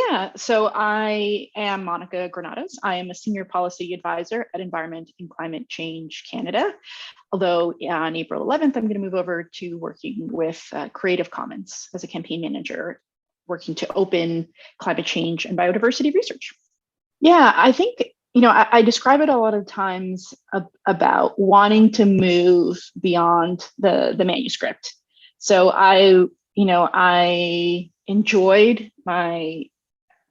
Yeah, so I am Monica Granados. I am a senior policy advisor at Environment and Climate Change Canada. Although on April 11th, I'm going to move over to working with Creative Commons as a campaign manager, working to open climate change and biodiversity research. Yeah, I think, I describe it a lot of times about wanting to move beyond the manuscript. So I enjoyed my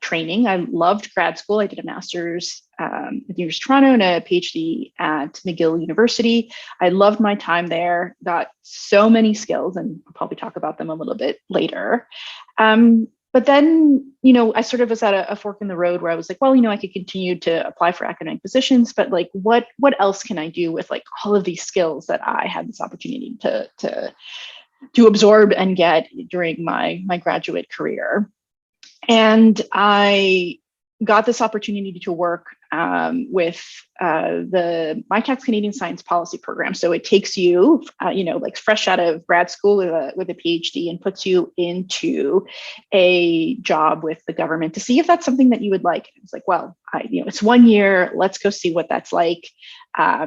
training. I loved grad school. I did a master's at the University of Toronto and a PhD at McGill University. I loved my time there, got so many skills, and I'll probably talk about them a little bit later. But then, I sort of was at a fork in the road where I was like, well, I could continue to apply for academic positions, but like, what else can I do with like all of these skills that I had this opportunity to absorb and get during my graduate career? And I got this opportunity to work with the MyTax Canadian Science Policy Program. So it takes you, like fresh out of grad school with a PhD and puts you into a job with the government to see if that's something that you would like. It's like, well, it's 1 year. Let's go see what that's like.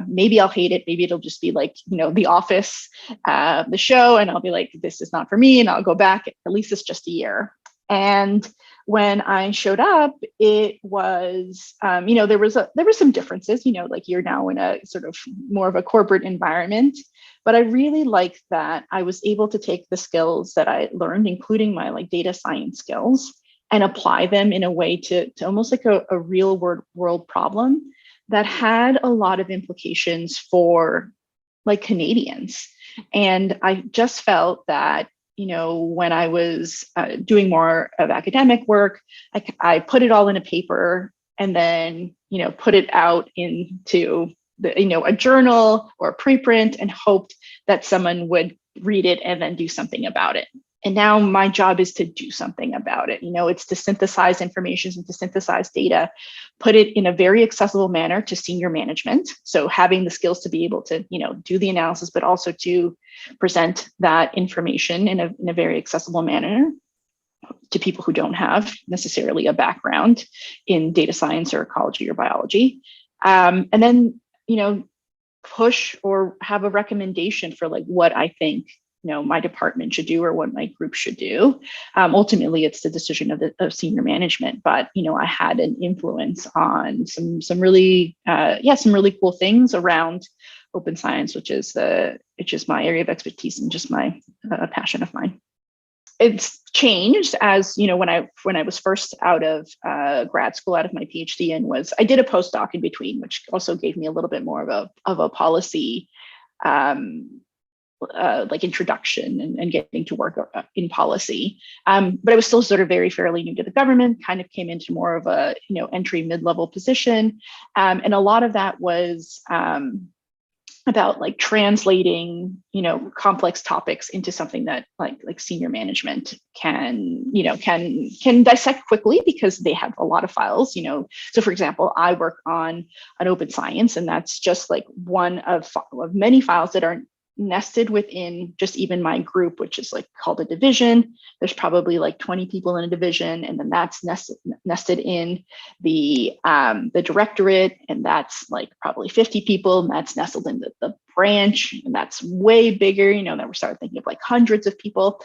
Maybe I'll hate it. Maybe it'll just be like, The Office, the show, and I'll be like, this is not for me, and I'll go back. At least it's just a year. And when I showed up, it was, there were some differences, like you're now in a sort of more of a corporate environment, but I really liked that I was able to take the skills that I learned, including my like data science skills, and apply them in a way to almost like a real world problem that had a lot of implications for like Canadians. And I just felt that when I was doing more of academic work, I put it all in a paper and then, put it out into a journal or a preprint and hoped that someone would read it and then do something about it. And now my job is to do something about it. It's to synthesize information and to synthesize data, put it in a very accessible manner to senior management. So having the skills to be able to, do the analysis, but also to present that information in a very accessible manner to people who don't have necessarily a background in data science or ecology or biology. And then, push or have a recommendation for like what I think my department should do or what my group should do. Ultimately, it's the decision of senior management, but I had an influence on some really cool things around open science, which is my area of expertise and just my passion of mine. It's changed as when I was first out of grad school, out of my PhD, and I did a postdoc in between, which also gave me a little bit more of a policy like introduction and getting to work in policy. But I was still sort of fairly new to the government, kind of came into more of a, entry mid-level position. And a lot of that was about like translating, complex topics into something that like senior management can dissect quickly because they have a lot of files, So for example, I work on an open science, and that's just like one of many files that are nested within just even my group, which is like called a division. There's probably like 20 people in a division, and then that's nested in the directorate, and that's like probably 50 people, and that's nestled in the branch, and that's way bigger. That we started thinking of like hundreds of people,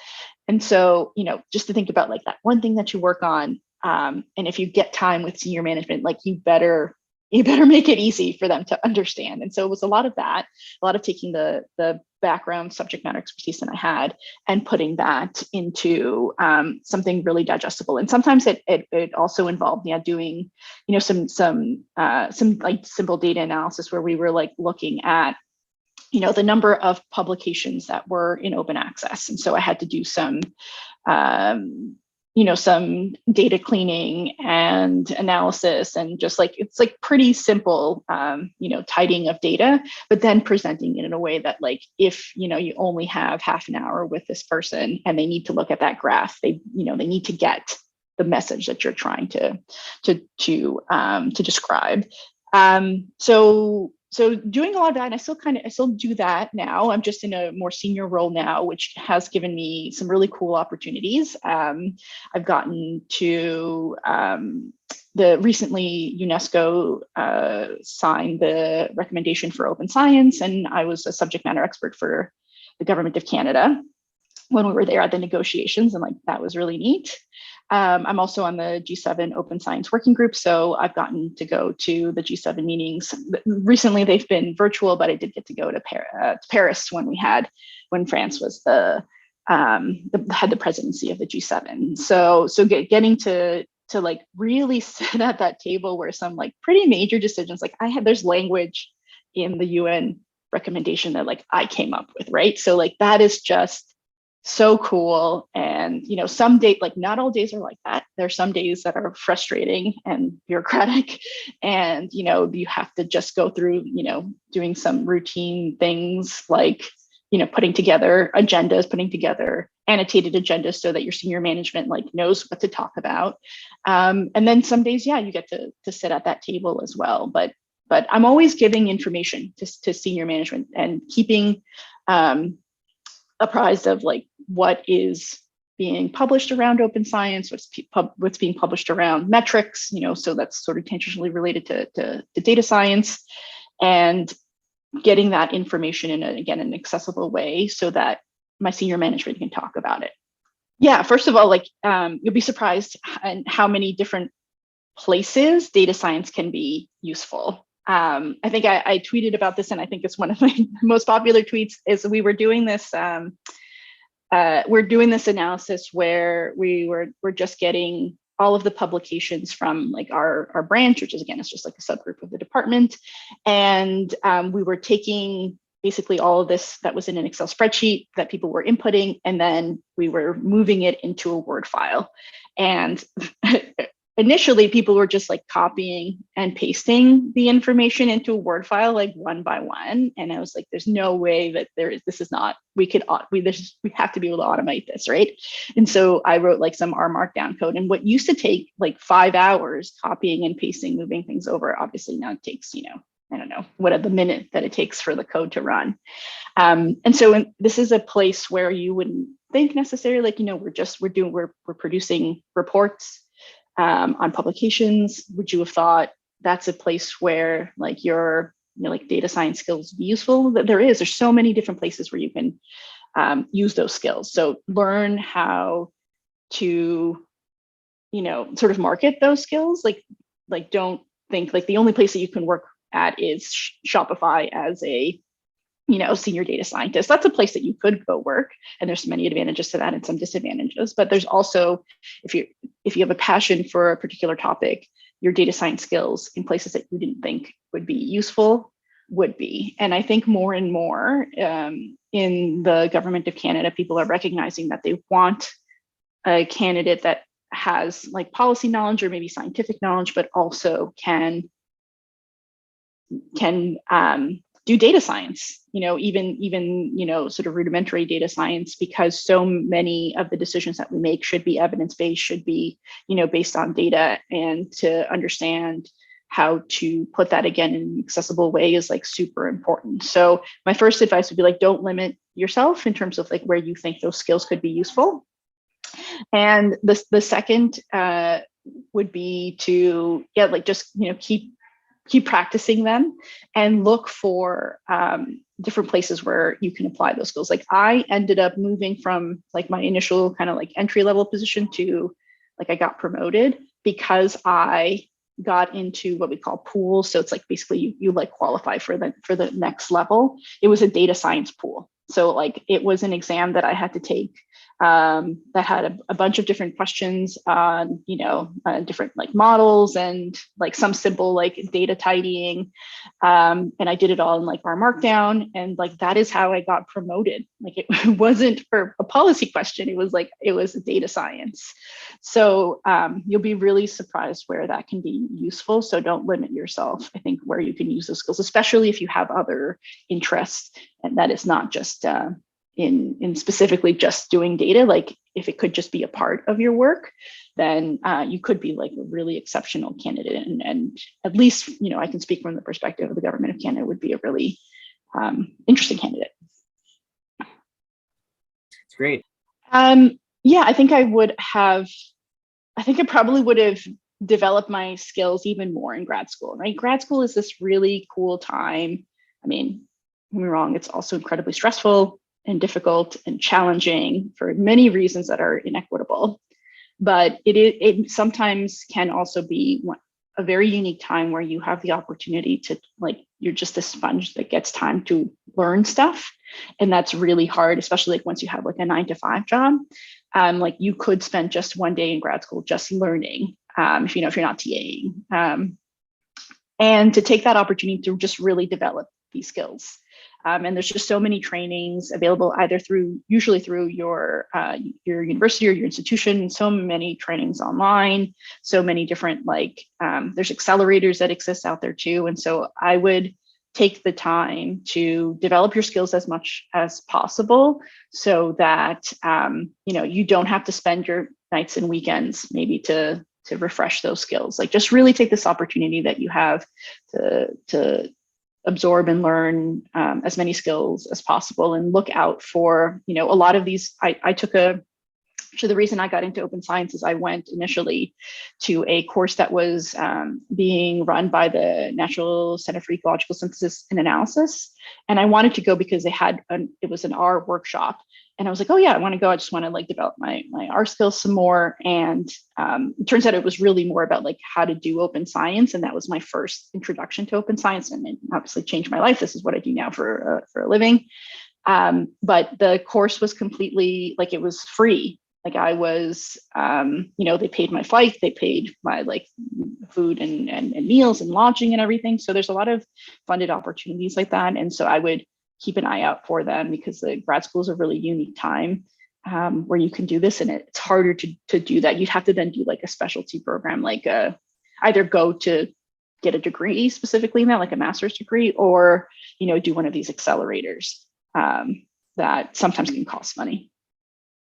and so just to think about like that one thing that you work on, and if you get time with senior management, like you better make it easy for them to understand. And so it was a lot of that, a lot of taking the background subject matter expertise that I had and putting that into something really digestible. And sometimes it also involved doing some like simple data analysis where we were like looking at the number of publications that were in open access. And so I had to do some some data cleaning and analysis, and just like, it's like pretty simple, tidying of data, but then presenting it in a way that like, if, you only have half an hour with this person and they need to look at that graph, they need to get the message that you're trying to describe. So so doing a lot of that, and I still do that now. I'm just in a more senior role now, which has given me some really cool opportunities. I've gotten to the recently UNESCO signed the recommendation for open science, and I was a subject matter expert for the government of Canada when we were there at the negotiations, and like that was really neat. I'm also on the G7 Open Science Working Group, so I've gotten to go to the G7 meetings. Recently, they've been virtual, but I did get to go to Paris when France was had the presidency of the G7. So getting to like really sit at that table where some like pretty major decisions, like there's language in the UN recommendation that like I came up with, right? So like that is just so cool. And, you know, some days, like not all days are like that. There are some days that are frustrating and bureaucratic. And, you know, you have to just go through, you know, doing some routine things like, you know, putting together agendas, putting together annotated agendas so that your senior management like knows what to talk about. And then some days, yeah, you get to sit at that table as well. But I'm always giving information to senior management and keeping apprised of like what is being published around open science, what's being published around metrics, you know, so that's sort of tangentially related to data science, and getting that information in an accessible way so that my senior management can talk about it. Yeah, first of all, like you'll be surprised at how many different places data science can be useful. I think I tweeted about this, and I think it's one of my most popular tweets. Is we're doing this analysis where we're just getting all of the publications from like our branch, which is again is just like a subgroup of the department, and we were taking basically all of this that was in an Excel spreadsheet that people were inputting, and then we were moving it into a Word file. And initially people were just like copying and pasting the information into a Word file, like one by one. And I was like, there's no way that we have to be able to automate this, right? And so I wrote like some R Markdown code, and what used to take like 5 hours copying and pasting, moving things over, obviously now it takes, you know, I don't know, what the minute that it takes for the code to run. And so this is a place where you wouldn't think necessarily like, you know, we're producing reports on publications. Would you have thought that's a place where like your, you know, like data science skills be useful? There's so many different places where you can use those skills. So learn how to, you know, sort of market those skills. Like don't think like the only place that you can work at is Shopify as a, you know, senior data scientist. That's a place that you could go work, and there's many advantages to that and some disadvantages. But there's also, if you have a passion for a particular topic, your data science skills in places that you didn't think would be useful would be. And I think more and more in the government of Canada, people are recognizing that they want a candidate that has like policy knowledge or maybe scientific knowledge, but also can do data science, you know, even, you know, sort of rudimentary data science, because so many of the decisions that we make should be evidence-based, should be, you know, based on data, and to understand how to put that again in an accessible way is like super important. So my first advice would be like, don't limit yourself in terms of like where you think those skills could be useful. And the second would be to, yeah, like just, you know, keep practicing them and look for different places where you can apply those skills. Like I ended up moving from like my initial kind of like entry level position to like I got promoted because I got into what we call pools. So it's like basically you like qualify for the next level. It was a data science pool. So like it was an exam that I had to take that had a bunch of different questions on, you know, different like models and like some simple like data tidying. And I did it all in like R Markdown. And like, that is how I got promoted. Like it wasn't for a policy question. It was data science. So you'll be really surprised where that can be useful. So don't limit yourself, I think, where you can use those skills, especially if you have other interests, and that is not just in specifically just doing data. Like if it could just be a part of your work, then you could be like a really exceptional candidate. And at least, I can speak from the perspective of the government of Canada, would be a really interesting candidate. It's great. Yeah, I think I probably would have developed my skills even more in grad school, right? Grad school is this really cool time. I mean, don't get me wrong, it's also incredibly stressful and difficult and challenging for many reasons that are inequitable. But it sometimes can also be a very unique time where you have the opportunity to, like, you're just a sponge that gets time to learn stuff. And that's really hard, especially like once you have like a 9-to-5 job. Like you could spend just one day in grad school just learning, if you're not TAing. And to take that opportunity to just really develop these skills. And there's just so many trainings available either usually through your university or your institution, so many trainings online, so many different, there's accelerators that exist out there too. And so I would take the time to develop your skills as much as possible so that, you don't have to spend your nights and weekends maybe to refresh those skills. Like just really take this opportunity that you have to absorb and learn as many skills as possible, and look out for, a lot of these. The reason I got into open science is I went initially to a course that was being run by the National Center for Ecological Synthesis and Analysis. And I wanted to go because it was an R workshop. And I was like, oh yeah, I want to go. I just want to like develop my R skills some more. And it turns out it was really more about like how to do open science. And that was my first introduction to open science, and it obviously changed my life. This is what I do now for a living. But the course was completely, like, it was free. Like I was, they paid my flight, they paid my like food and meals and lodging and everything. So there's a lot of funded opportunities like that. And so I would keep an eye out for them, because the grad school is a really unique time where you can do this, and it's harder to do that. You'd have to then do like a specialty program, like either go to get a degree specifically in that, like a master's degree, or, do one of these accelerators that sometimes can cost money.